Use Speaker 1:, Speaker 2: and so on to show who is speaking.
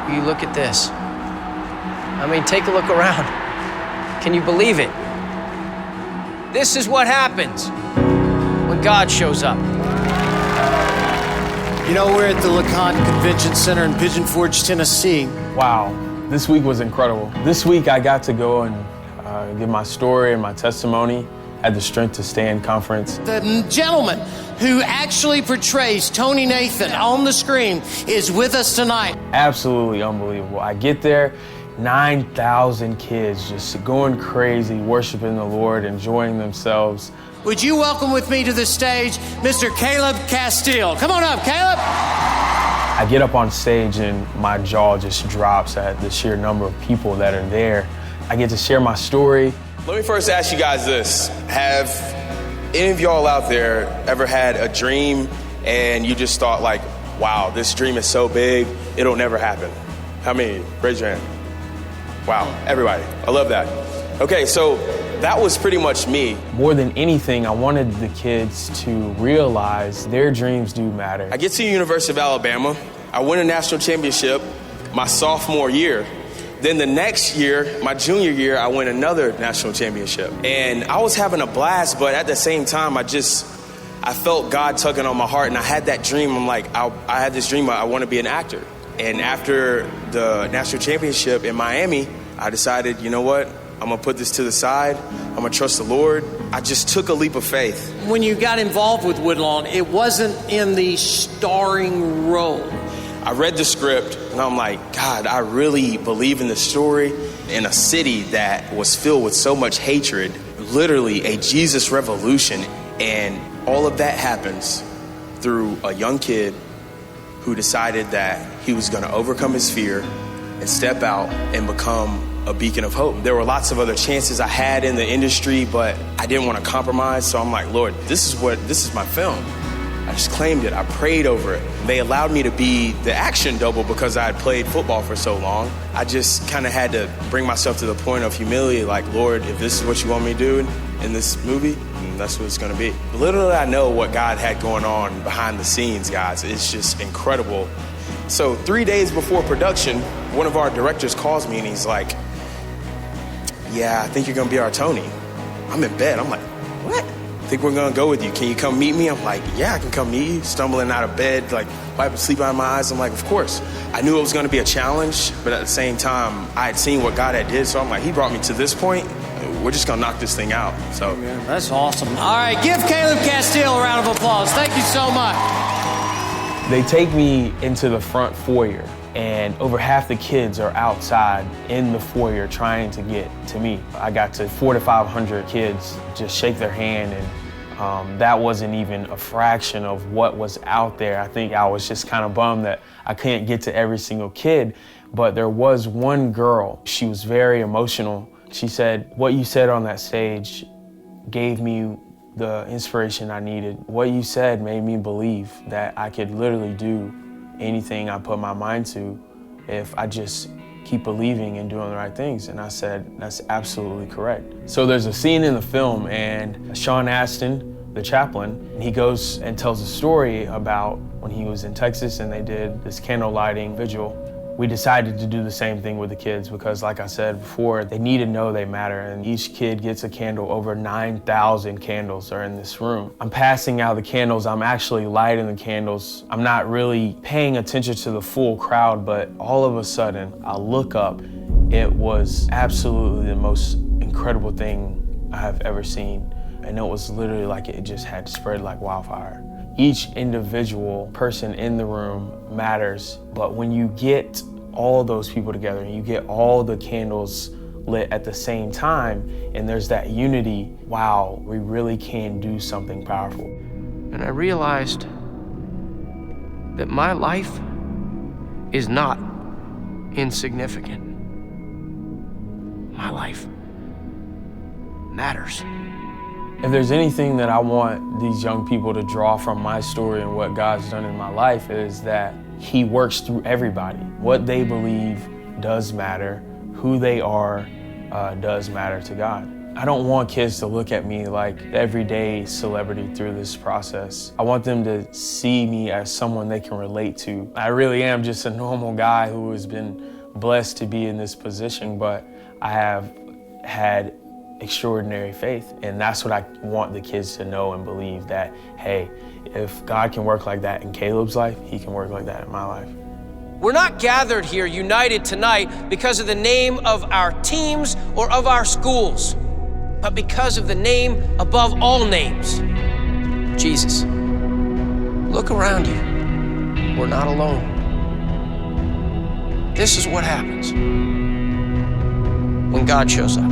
Speaker 1: You look at this. I mean, take a look around. Can you believe it? This is what happens when God shows up.
Speaker 2: You know, we're at the LeConte Convention Center in Pigeon Forge, Tennessee.
Speaker 3: Wow, this week was incredible. This week I got to go and give my story and my testimony. Had the strength to stay in conference.
Speaker 2: The gentleman who actually portrays Tony Nathan on the screen is with us tonight.
Speaker 3: Absolutely unbelievable. I get there, 9,000 kids just going crazy, worshiping the Lord, enjoying themselves.
Speaker 2: Would you welcome with me to the stage Mr. Caleb Castile? Come on up, Caleb.
Speaker 3: I get up on stage and my jaw just drops at the sheer number of people that are there. I get to share my story.
Speaker 4: Let me first ask you guys this. Have any of y'all out there ever had a dream and you just thought like, wow, this dream is so big, it'll never happen? How many? Raise your hand. Wow, everybody. I love that. Okay, so that was pretty much me.
Speaker 3: More than anything, I wanted the kids to realize their dreams do matter.
Speaker 4: I get to the University of Alabama. I win a national championship my sophomore year. Then the next year, my junior year, I win another national championship. And I was having a blast, but at the same time, I felt God tugging on my heart, and I had that dream. I'm like, I had this dream, I want to be an actor. And after the national championship in Miami, I decided, you know what? I'm going to put this to the side. I'm going to trust the Lord. I just took a leap of faith.
Speaker 2: When you got involved with Woodlawn, it wasn't in the starring role.
Speaker 4: I read the script and I'm like, God, I really believe in this story. In a city that was filled with so much hatred, literally a Jesus revolution. And all of that happens through a young kid who decided that he was going to overcome his fear and step out and become a beacon of hope. There were lots of other chances I had in the industry, but I didn't want to compromise. So I'm like, Lord, this is my film. I just claimed it. I prayed over it. They allowed me to be the action double because I had played football for so long. I just kind of had to bring myself to the point of humility, like, Lord, if this is what you want me to do in this movie, then that's what it's going to be. Little did I know what God had going on behind the scenes, guys. It's just incredible. So 3 days before production, one of our directors calls me and he's like, yeah, I think you're going to be our Tony. I'm in bed. I'm like, what? I think we're gonna go with you. Can you come meet me? I'm like, yeah, I can come meet you. Stumbling out of bed, like wiping sleep out of my eyes. I'm like, of course. I knew it was gonna be a challenge, but at the same time, I had seen what God had did. So I'm like, he brought me to this point. We're just gonna knock this thing out. So
Speaker 2: that's awesome. All right, give Caleb Castile a round of applause. Thank you so much.
Speaker 3: They take me into the front foyer, and over half the kids are outside in the foyer trying to get to me. I got to 400 to 500 kids just shake their hand, and that wasn't even a fraction of what was out there. I think I was just kind of bummed that I couldn't get to every single kid, but there was one girl. She was very emotional. She said, what you said on that stage gave me the inspiration I needed. What you said made me believe that I could literally do anything I put my mind to if I just keep believing and doing the right things. And I said, that's absolutely correct. So there's a scene in the film and Sean Astin, the chaplain, he goes and tells a story about when he was in Texas and they did this candle lighting vigil. We decided to do the same thing with the kids because, like I said before, they need to know they matter, and each kid gets a candle. Over 9,000 candles are in this room. I'm passing out the candles, I'm actually lighting the candles. I'm not really paying attention to the full crowd, but all of a sudden, I look up. It was absolutely the most incredible thing I have ever seen, and it was literally like it just had spread like wildfire. Each individual person in the room matters, but when you get all those people together and you get all the candles lit at the same time and there's that unity, wow, we really can do something powerful.
Speaker 1: And I realized that my life is not insignificant. My life matters.
Speaker 3: If there's anything that I want these young people to draw from my story and what God's done in my life is that He works through everybody. What they believe does matter. Who they are does matter to God. I don't want kids to look at me like the everyday celebrity through this process. I want them to see me as someone they can relate to. I really am just a normal guy who has been blessed to be in this position, but I have had extraordinary faith, and that's what I want the kids to know and believe, that, hey, if God can work like that in Caleb's life, he can work like that in my life.
Speaker 1: We're not gathered here united tonight because of the name of our teams or of our schools, but because of the name above all names, Jesus. Look around you. We're not alone. This is what happens when God shows up.